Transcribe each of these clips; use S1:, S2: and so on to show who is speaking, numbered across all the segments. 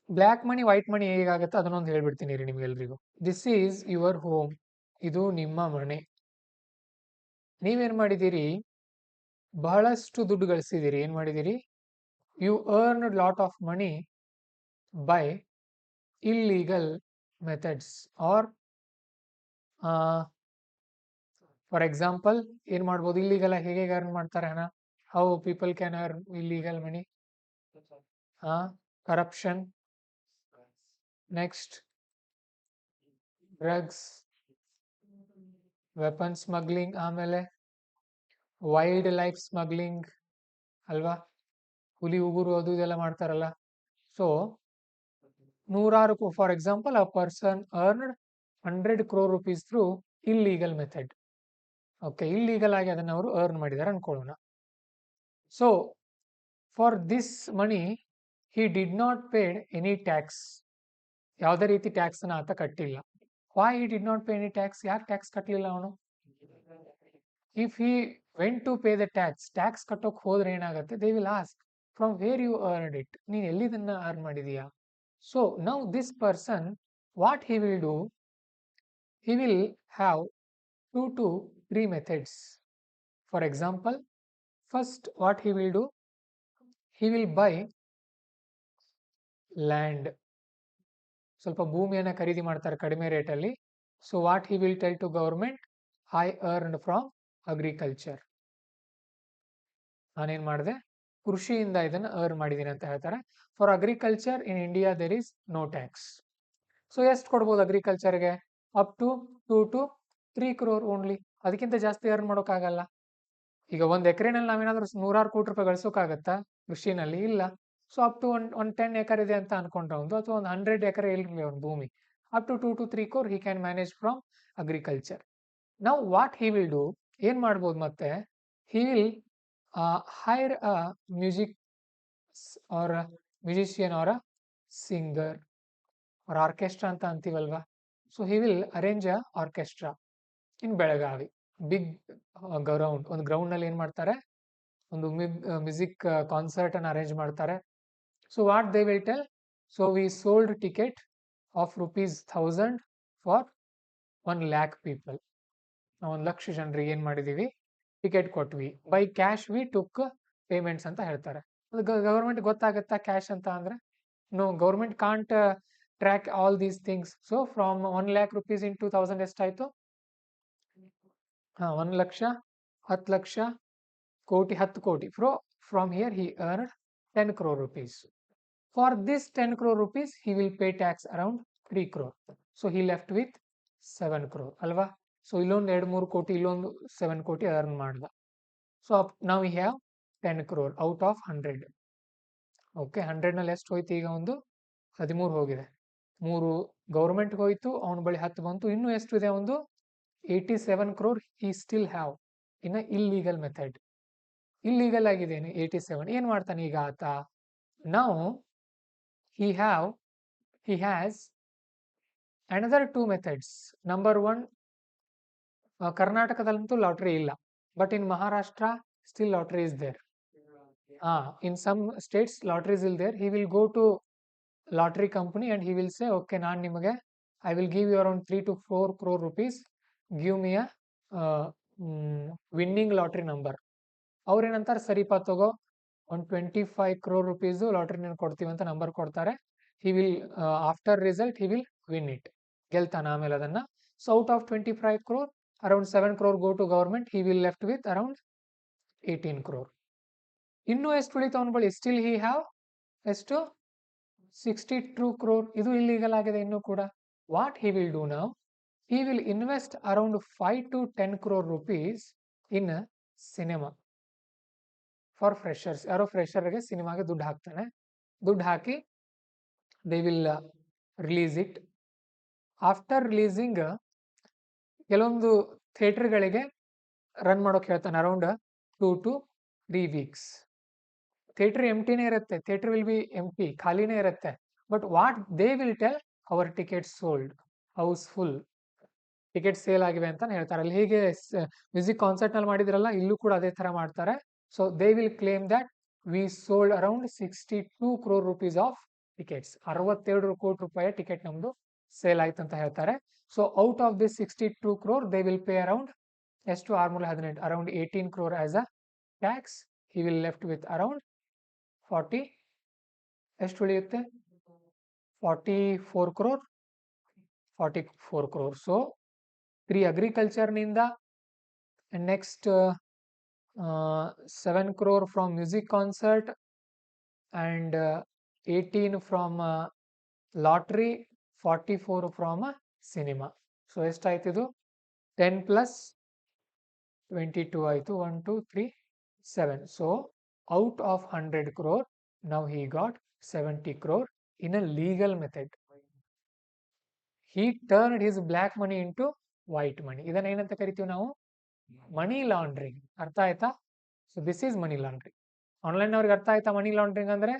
S1: Black money white ಮನಿ ಹೇಗಾಗುತ್ತೆ ಅದನ್ನೊಂದು ಹೇಳ್ಬಿಡ್ತೀನಿ ರೀ ನಿಮ್ಗೆಲ್ರಿಗೂ. ದಿಸ್ ಈಸ್ ಯುವರ್ ಹೋಮ್, ಇದು ನಿಮ್ಮ ಮನೆ. ನೀವೇನ್ ಮಾಡಿದ್ದೀರಿ, ಬಹಳಷ್ಟು ದುಡ್ಡು ಗಳಿಸಿದ್ದೀರಿ. ಏನ್ ಮಾಡಿದ್ದೀರಿ, you earn lot of money by illegal methods or for example ಏನ್ ಮಾಡ್ಬೋದು, ಇಲ್ಲೀಗಲ್ ಹೇಗೆ ಅರ್ನ್ ಮಾಡ್ತಾರೆ ಹಣ, how people can earn illegal money, corruption, next drugs, weapon smuggling, ಆಮೇಲೆ ವೈಲ್ಡ್ ಲೈಫ್ ಸ್ಮಗ್ಲಿಂಗ್ ಅಲ್ವಾ, ಹುಲಿ ಉಗುರು ಅದು ಇದೆಲ್ಲ ಮಾಡ್ತಾರಲ್ಲ. ಸೊ ನೂರಾರು, for example a person earned 100 crore rupees through illegal method. Okay, illegal ಆಗಿ ಅದನ್ನ ಅವರು ಅರ್ನ್ ಮಾಡಿದ್ದಾರೆ ಅನ್ಕೊಳ್ಳೋಣ. So for this money he did not paid any tax, ಯಾವುದೇ ರೀತಿ ಟ್ಯಾಕ್ಸ್ ಅನ್ನ ಆತ ಕಟ್ಟಿಲ್ಲ. Why he did not pay any tax, ಯಾಕೆ ಟ್ಯಾಕ್ಸ್ ಕಟ್ಟಲಿಲ್ಲ ಅವನು? If he went to pay the tax, tax ಕಟ್ಟೋಕ್ ಹೋದ್ರೆ ಏನಾಗುತ್ತೆ, they will ask from where you earned it, ನೀನ್ ಎಲ್ಲಿದನ್ನ ಅರ್ನ್ ಮಾಡಿದೀಯಾ. So now this person what he will do, he will have 2 to 3 methods. For example, first what he will do, he will buy land. ಸ್ವಲ್ಪ ಭೂಮಿಯನ್ನು ಖರೀದಿ ಮಾಡ್ತಾರೆ ಕಡಿಮೆ ರೇಟಲ್ಲಿ. So what he will tell to government, I earned from agriculture, ನಾನೇನ್ ಮಾಡಿದೆ, ಕೃಷಿಯಿಂದ ಇದನ್ನು ಅರ್ನ್ ಮಾಡಿದ್ದೀನಿ ಅಂತ ಹೇಳ್ತಾರೆ. For agriculture in India there is no tax. So ಎಷ್ಟು ಕೊಡ್ಬೋದು ಅಗ್ರಿಕಲ್ಚರ್ಗೆ, up to 2 to 3 crore only, ಅದಕ್ಕಿಂತ ಜಾಸ್ತಿ ಅರ್ನ್ ಮಾಡೋಕ್ಕಾಗಲ್ಲ. ಈಗ ಒಂದು ಎಕರೆನಲ್ಲಿ ನಾವೇನಾದ್ರೂ ನೂರಾರು ಕೋಟಿ ರೂಪಾಯಿ ಗಳಿಸೋಕ್ಕಾಗತ್ತಾ ಕೃಷಿನಲ್ಲಿ? ಇಲ್ಲ. ಸೊ ಅಪ್ ಟು ಒಂದು 10 ಎಕರ್ ಇದೆ ಅಂತ ಅನ್ಕೊಂಡ್ರೆ ಒಂದು, ಅಥವಾ ಒಂದು 100 ಎಕರೆ ಇರಲಿ ಒಂದು ಭೂಮಿ, up to 2 to 3 crore he can manage from agriculture. ನಾವು ವಾಟ್ ಹಿ ವಿಲ್ ಡೂ, ಏನ್ ಮಾಡ್ಬೋದು ಮತ್ತೆ, he will hire a music or musician or a singer or orchestra ಅಂತ ಅಂತೀವಲ್ವಾ. So he will arrange a orchestra in Belagavi, big ground, ಒಂದು ground ನಲ್ಲಿ ಏನ್ ಮಾಡ್ತಾರೆ, ಒಂದು ಮ್ಯೂಸಿಕ್ ಕಾನ್ಸರ್ಟ್ ಅನ್ನು ಅರೇಂಜ್ ಮಾಡ್ತಾರೆ. So what they will tell, so we sold ticket of ₹1000 for 1 lakh people, ನಾವು 1 ಲಕ್ಷ ಜನರಿಗೆ ಏನ್ ಮಾಡಿದೀವಿ, ಟಿಕೆಟ್ ಕೊಟ್ವಿ. By cash we took payments ಅಂತ ಹೇಳ್ತಾರೆ. ಗವರ್ಮೆಂಟ್ ಗೊತ್ತಾಗತ್ತಾ ಕ್ಯಾಶ್ ಅಂತ ಅಂದ್ರೆ? No, government can't track all these things. So from 1 lakh rupees into 1000 ಎಷ್ಟಾಯ್ತು, 1 ಲಕ್ಷ, 10 ಲಕ್ಷ, ಕೋಟಿ, 10 ಕೋಟಿ. From here he earned 10 crore rupees. For this 10 crore rupees he will pay tax around 3 crore. So he left with 7 crore ಅಲ್ವಾ. So ಇಲ್ಲೊಂದು 2-3 ಕೋಟಿ, ಇಲ್ಲೊಂದು 7 ಕೋಟಿ earn ಮಾಡ್ದ. So now we have 10 crore out of 100. Okay, 100 ನಲ್ಲಿ ಎಷ್ಟು ಹೋಯ್ತು, ಈಗ ಒಂದು 13 ಹೋಗಿದೆ. 3 ಗೌರ್ಮೆಂಟ್ಗೆ ಹೋಯ್ತು, ಅವನ ಬಳಿ 10 ಬಂತು, ಇನ್ನು ಎಷ್ಟು ಇದೆ, ಒಂದು 87 crore he still have in a illegal method. Illegal ಆಗಿದ್ದೇನೆ 87. ಏನ್ ಮಾಡ್ತಾನೆ ಈಗ ಆತ, now he has another 2 methods. Number 1, ಕರ್ನಾಟಕದಲ್ಲಂತೂ ಲಾಟ್ರಿ ಇಲ್ಲ, but in Maharashtra still lottery is there. In some states lottery is there. he will go to lottery company and he will say, okay, ನಾನು ನಿಮಗೆ I will give you around 3 to 4 crore rupees, give me a winning lottery number. ಅವ್ರೇನಂತಾರೆ, ಸರಿಪಾ ತಗೋ, ಒಂದು 25 crore rupees lottery ನೀನು ಕೊಡ್ತೀವಿ ಅಂತ number ಕೊಡ್ತಾರೆ. He will after result he will win it, ಗೆಲ್ತಾನ ಆಮೇಲೆ ಅದನ್ನ. So out of 25 crore around 7 crore go to government, he will left with around 18 crore. ಇನ್ನು ಎಷ್ಟು ಉಳಿತು ಅವನ ಬಳಿ, ಸ್ಟಿಲ್ ಹಿ ಹ್ಯಾವ್ ಎಷ್ಟು, 62 crore. ಇದು ಇಲ್ಲಿಗಲ್ ಆಗಿದೆ ಇನ್ನೂ ಕೂಡ. What he will do now, he will invest around 5 to 10 crore rupees in cinema for freshers. ಯಾರೋ ಫ್ರೆಶರ್ಗೆ ಸಿನಿಮಾಗೆ ದುಡ್ಡು ಹಾಕ್ತಾನೆ, ದುಡ್ಡು ಹಾಕಿ they will release it. After releasing ಕೆಲವೊಂದು ಥಿಯೇಟರ್ಗಳಿಗೆ ರನ್ ಮಾಡೋಕೆ ಹೇಳ್ತಾನೆ ಅರೌಂಡ್ 2 to 3 weeks. ಥಿಯೇಟರ್ ಎಂಟಿನೇ ಇರುತ್ತೆ, ಥಿಯೇಟರ್ ವಿಲ್ ಬಿ ಎಂಟಿ, ಖಾಲಿನೇ ಇರುತ್ತೆ. But what they will tell, our ticket sold, house full, ticket sale ಆಗಿವೆ ಅಂತ ಹೇಳ್ತಾರೆ. ಅಲ್ಲಿ ಹೇಗೆ ಮ್ಯೂಸಿಕ್ ಕಾನ್ಸರ್ಟ್ ನಲ್ಲಿ ಮಾಡಿದ್ರಲ್ಲ, ಇಲ್ಲೂ ಕೂಡ ಅದೇ ತರ ಮಾಡ್ತಾರೆ. So they will claim that we sold around 62 crore rupees of tickets. 62 ಕೋಟಿ ರೂಪಾಯಿ ಟಿಕೆಟ್ ನಮ್ದು ಸೇಲ್ ಆಯ್ತು ಅಂತ ಹೇಳ್ತಾರೆ. So out of this 62 crore they will pay around ಎಷ್ಟು 6 around 18 crore as a tax. He will left with around 40 ಎಷ್ಟು ಉಳಿಯುತ್ತೆ 44 crore 44 crore. So 3 agriculture ನಿಂದ next 7 crore from music concert and 18 from lottery, 44 from cinema. So ಎಷ್ಟಾಯ್ತು ಇದು 10 plus 22 ಆಯ್ತು 1 2 3 7. So out of 100 crore now he got 70 crore in a legal method. He turned his black money into white money. ಇದನ್ನ ಏನಂತ ಕರಿತೀವಿ ನಾವು money laundering. ಅರ್ಥ ಆಯ್ತಾ? So this is money laundering. Online ಅವ್ರಿಗೆ ಅರ್ಥ ಆಯ್ತಾ ಮನಿ ಲಾಂಡ್ರಿಂಗ್ ಅಂದ್ರೆ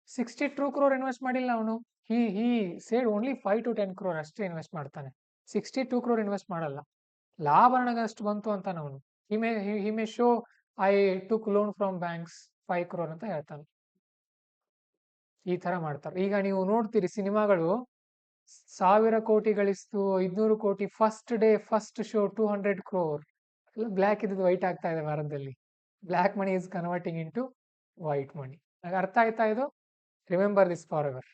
S1: 62 crore ಇನ್ವೆಸ್ಟ್ ಮಾಡಿಲ್ಲ ಅವನು. ಹಿ ಸೇಡ್ ಓನ್ಲಿ 5 to 10 crore ಅಷ್ಟೇ ಇನ್ವೆಸ್ಟ್ ಮಾಡ್ತಾನೆ. 62 crore ಇನ್ವೆಸ್ಟ್ ಮಾಡಲ್ಲ. ಲಾಭ ನನಗೆ ಅಷ್ಟು ಬಂತು ಅಂತ ಅವನು. He may show I took loan from banks 5 crore ಅಂತ ಹೇಳ್ತಾನೆ. ಈ ತರ ಮಾಡ್ತಾರೆ. ಈಗ ನೀವು ನೋಡ್ತೀರಿ ಸಿನಿಮಾಗಳು 1000 ಕೋಟಿ ಗಳಿಸ್ತು 500 ಕೋಟಿ first day first show 200 crore. Black ಇದ್ದು ವೈಟ್ ಆಗ್ತಾ ಇದೆ ಭಾರತದಲ್ಲಿ. Black money is converting into white money. ಅರ್ಥ ಆಯ್ತಾ ಇದು? Remember this for ever.